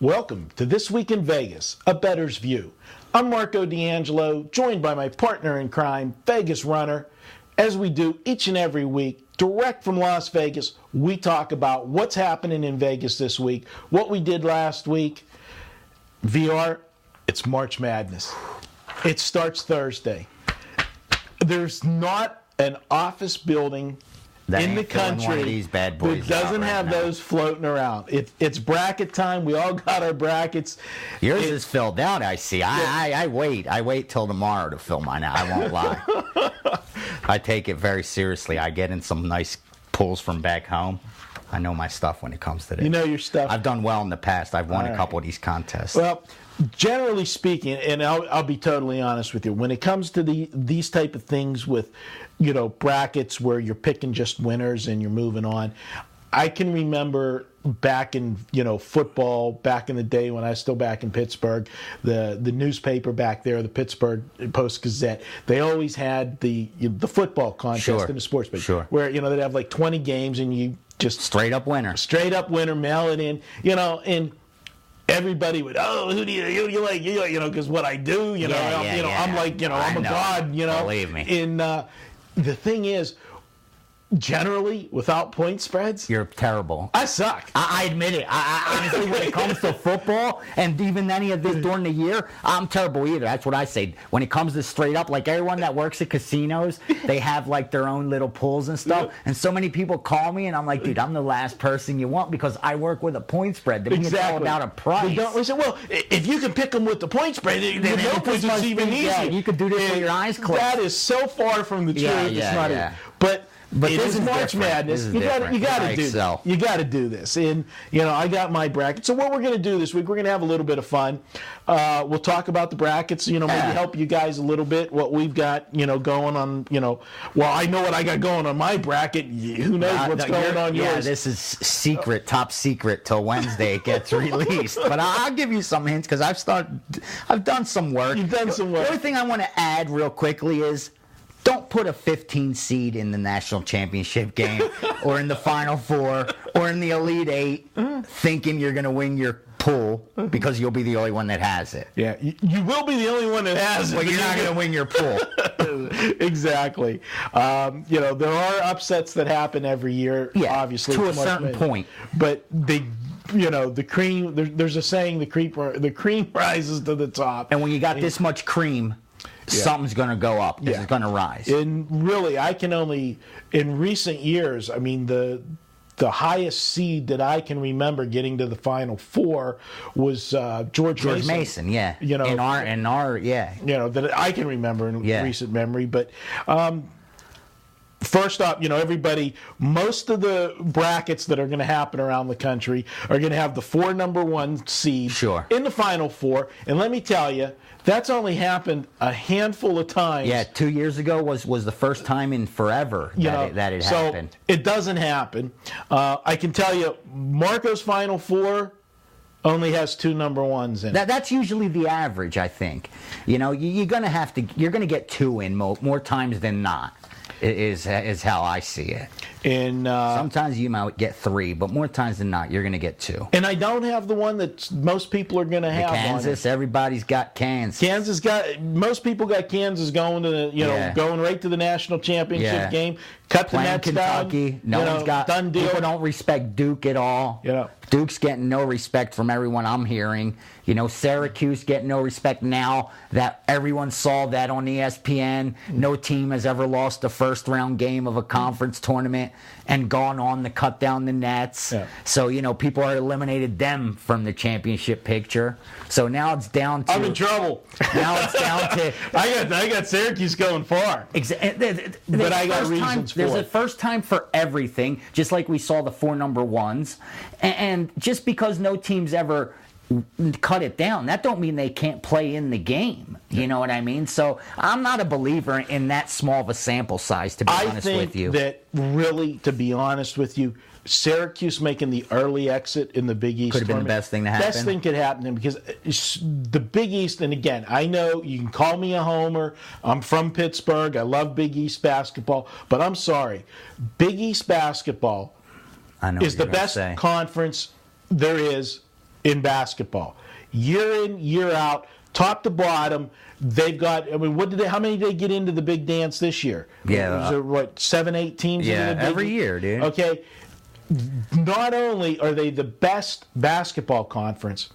Welcome to This Week in Vegas, a Bettor's View. I'm Marco D'Angelo, joined by my partner in crime, Vegas Runner. As we do each and every week, direct from Las Vegas, we talk about what's happening in Vegas this week, what we did last week. VR, it's March Madness. It starts Thursday. There's not an office building in the country that doesn't have those floating around. It's bracket time. We all got our brackets. Yours is filled out, I see. I wait till tomorrow to fill mine out. I won't lie. I take it very seriously. I get in some nice pulls from back home. I know my stuff when it comes to this. You know your stuff. I've done well in the past. I've won a couple of these contests. Well, generally speaking, and I'll be totally honest with you, when it comes to these type of things with, brackets where you're picking just winners and you're moving on, I can remember back in, football, back in the day when I was still back in Pittsburgh, the newspaper back there, the Pittsburgh Post-Gazette, they always had the football contest in the sports page, where, they'd have like 20 games and you just... Straight up winner, mail it in, and... Everybody would, who do you like? Because what I do, I'm like, I'm a god, Believe me. And the thing is, generally, without point spreads, you're terrible. I suck. I admit it. I honestly, when it comes to football and even any of this during the year, I'm terrible either. That's what I say. When it comes to straight up, like everyone that works at casinos, they have like their own little pools and stuff. And so many people call me, and I'm like, dude, I'm the last person you want because I work with a point spread. To me, it's all about a price. We said, well, if you can pick them with the point spread, then no points is even easier. Yeah, you could do this with your eyes closed. That is so far from the truth. It's not it. But this is March Madness. You got to do this. And I got my bracket. So what we're going to do this week, we're going to have a little bit of fun. We'll talk about the brackets. Maybe help you guys a little bit. What we've got, going on. Well, I know what I got going on my bracket. Who knows what's going on yours? Yeah, this is secret, top secret till Wednesday it gets released. But I'll give you some hints because I've done some work. You've done some work. The only thing I want to add real quickly is, don't put a 15 seed in the national championship game or in the Final Four or in the Elite Eight thinking you're going to win your pool because you'll be the only one that has it. Yeah, you will be the only one that has it. But you're not going to win your pool. Exactly. There are upsets that happen every year, obviously. To a certain point. But the cream, there's a saying, the cream rises to the top. And when you got this much cream... something's going to go up. It's going to rise. And really, I can only, in recent years, I mean, the highest seed that I can remember getting to the Final Four was George Mason. Yeah. In our that I can remember in recent memory. But first up, everybody, most of the brackets that are going to happen around the country are going to have the 4 number 1 seeds in the Final Four. And let me tell you, that's only happened a handful of times. Yeah, 2 years ago was the first time in forever that it happened. So it doesn't happen. I can tell you, Marco's Final Four only has 2 number 1s in it. That's usually the average, I think. You're going to get 2 in more times than not. Is how I see it. And sometimes you might get 3, but more times than not, you're going to get 2. And I don't have the one that most people are going to have. Kansas, everybody's got Kansas. Most people got Kansas going to going right to the national championship game. Cut the nets Kentucky. down. No one's got. Done deal. People don't respect Duke at all. Duke's getting no respect from everyone I'm hearing. Syracuse getting no respect now that everyone saw that on ESPN. No team has ever lost a first-round game of a conference tournament and gone on to cut down the nets. Yeah. So, people are eliminated them from the championship picture. So now it's down to... I'm in trouble. Now it's down to... I got Syracuse going far. But I got reasons for it. There's a first time for everything, just like we saw the 4 number 1s. And just because no team's ever... cut it down, that don't mean they can't play in the game. You know what I mean? So I'm not a believer in that small of a sample size, to be honest with you. I think that really, to be honest with you, Syracuse making the early exit in the Big East could have been the best thing to happen. Best thing could happen because the Big East, and again, I know you can call me a homer. I'm from Pittsburgh. I love Big East basketball, but I'm sorry. Big East basketball is the best conference there is in basketball. Year in, year out, top to bottom, they've got. I mean, how many did they get into the big dance this year? Yeah, was it, 7, 8 teams? Yeah, into the big every year, dude. Okay, not only are they the best basketball conference,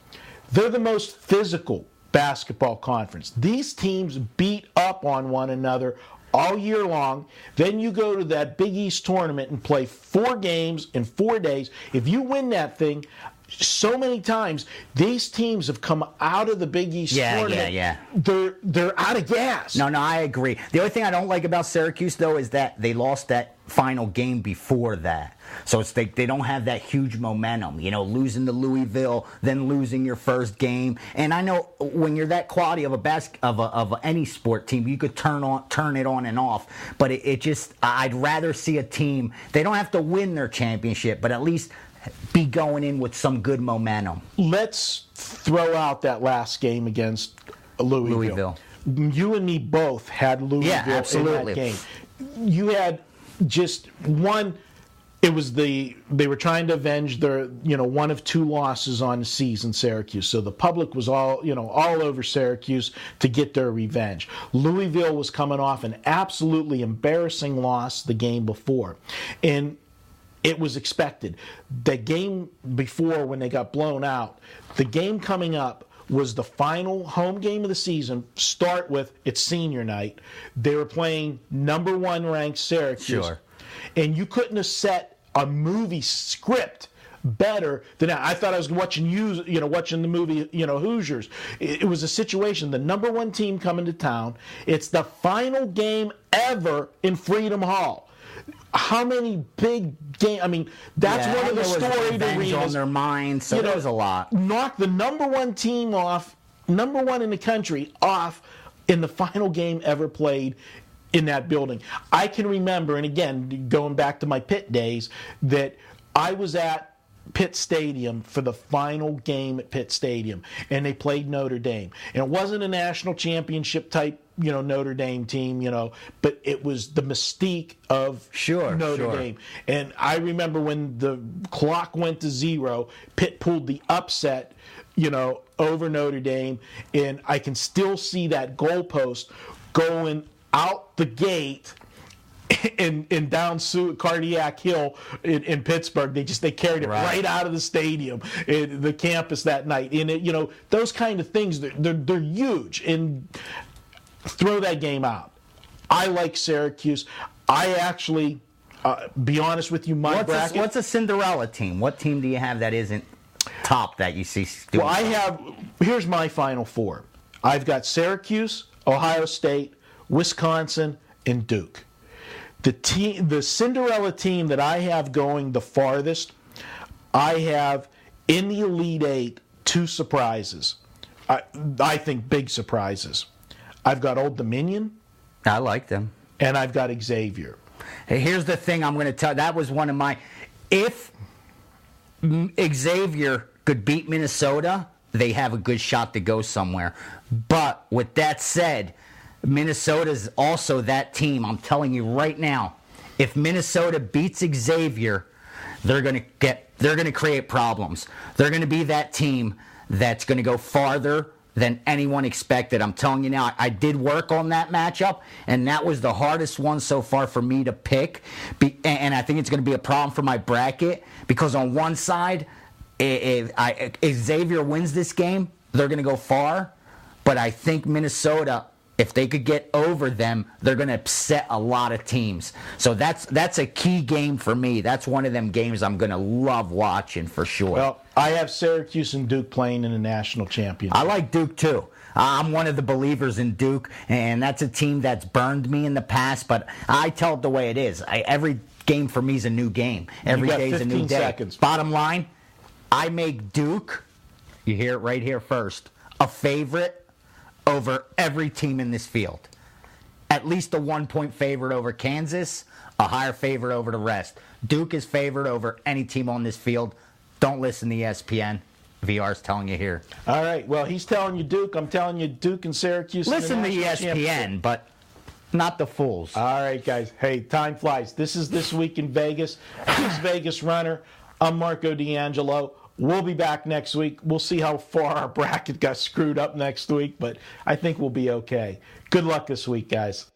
they're the most physical basketball conference. These teams beat up on one another all year long. Then you go to that Big East tournament and play 4 games in 4 days. If you win that thing, so many times these teams have come out of the Big East tournament. They're out of gas. No, I agree. The only thing I don't like about Syracuse, though, is that they lost that final game before that. So it's they don't have that huge momentum, losing to Louisville, then losing your first game. And I know when you're that quality of of any sport team, you could turn it on and off. But it just, I'd rather see a team. They don't have to win their championship, but at least be going in with some good momentum. Let's throw out that last game against Louisville. You and me both had Louisville in that game. You had just one. It was they were trying to avenge their one of 2 losses on the season, Syracuse. So the public was all over Syracuse to get their revenge. Louisville was coming off an absolutely embarrassing loss the game before, and it was expected. The game before, when they got blown out, the game coming up was the final home game of the season. Start with, it's senior night. They were playing number 1 ranked Syracuse. Sure. And you couldn't have set a movie script better than that. I thought I was watching watching the movie, Hoosiers. It was a situation, the number 1 team coming to town. It's the final game ever in Freedom Hall. How many big games? I mean, that's one of the storied arenas on their minds. So there was a lot. Knock the number 1 team off, number 1 in the country off in the final game ever played in that building. I can remember, and again, going back to my Pitt days, that I was at Pitt Stadium for the final game at Pitt Stadium, and they played Notre Dame. And it wasn't a national championship type, Notre Dame team, but it was the mystique of Notre Dame. And I remember when the clock went to 0, Pitt pulled the upset, over Notre Dame, and I can still see that goalpost going out the gate and down Cardiac Hill in Pittsburgh. They carried it right out of the stadium, the campus that night. And those kind of things, they're huge. And throw that game out. I like Syracuse. I actually, be honest with you, my bracket. What's a Cinderella team? What team do you have that isn't top that you see? Here's my Final 4. I've got Syracuse, Ohio State, Wisconsin, and Duke. The Cinderella team that I have going the farthest, I have in the Elite 8 2 surprises. I think big surprises. I've got Old Dominion. I like them. And I've got Xavier. Hey, here's the thing I'm going to tell. That was one of my. If Xavier could beat Minnesota, they have a good shot to go somewhere. But with that said, Minnesota's also that team. I'm telling you right now, if Minnesota beats Xavier, they're going to create problems. They're going to be that team that's going to go farther than anyone expected. I'm telling you now, I did work on that matchup, and that was the hardest one so far for me to pick. And I think it's going to be a problem for my bracket because on one side, if Xavier wins this game, they're going to go far. But I think Minnesota, if they could get over them, they're going to upset a lot of teams. So that's a key game for me. That's one of them games I'm going to love watching for sure. Well, I have Syracuse and Duke playing in a national championship. I like Duke too. I'm one of the believers in Duke, and that's a team that's burned me in the past, but I tell it the way it is. Every game for me is a new game. Every day is a new day. Seconds. Bottom line, I make Duke, you hear it right here first, a favorite over every team in this field. At least a 1-point favorite over Kansas, a higher favorite over the rest. Duke is favored over any team on this field. Don't listen to ESPN. VR's telling you here. All right. Well, he's telling you Duke. I'm telling you Duke and Syracuse. Listen to ESPN, but not the fools. All right, guys. Hey, time flies. This is This Week in Vegas. He's Vegas Runner. I'm Marco D'Angelo. We'll be back next week. We'll see how far our bracket got screwed up next week, but I think we'll be okay. Good luck this week, guys.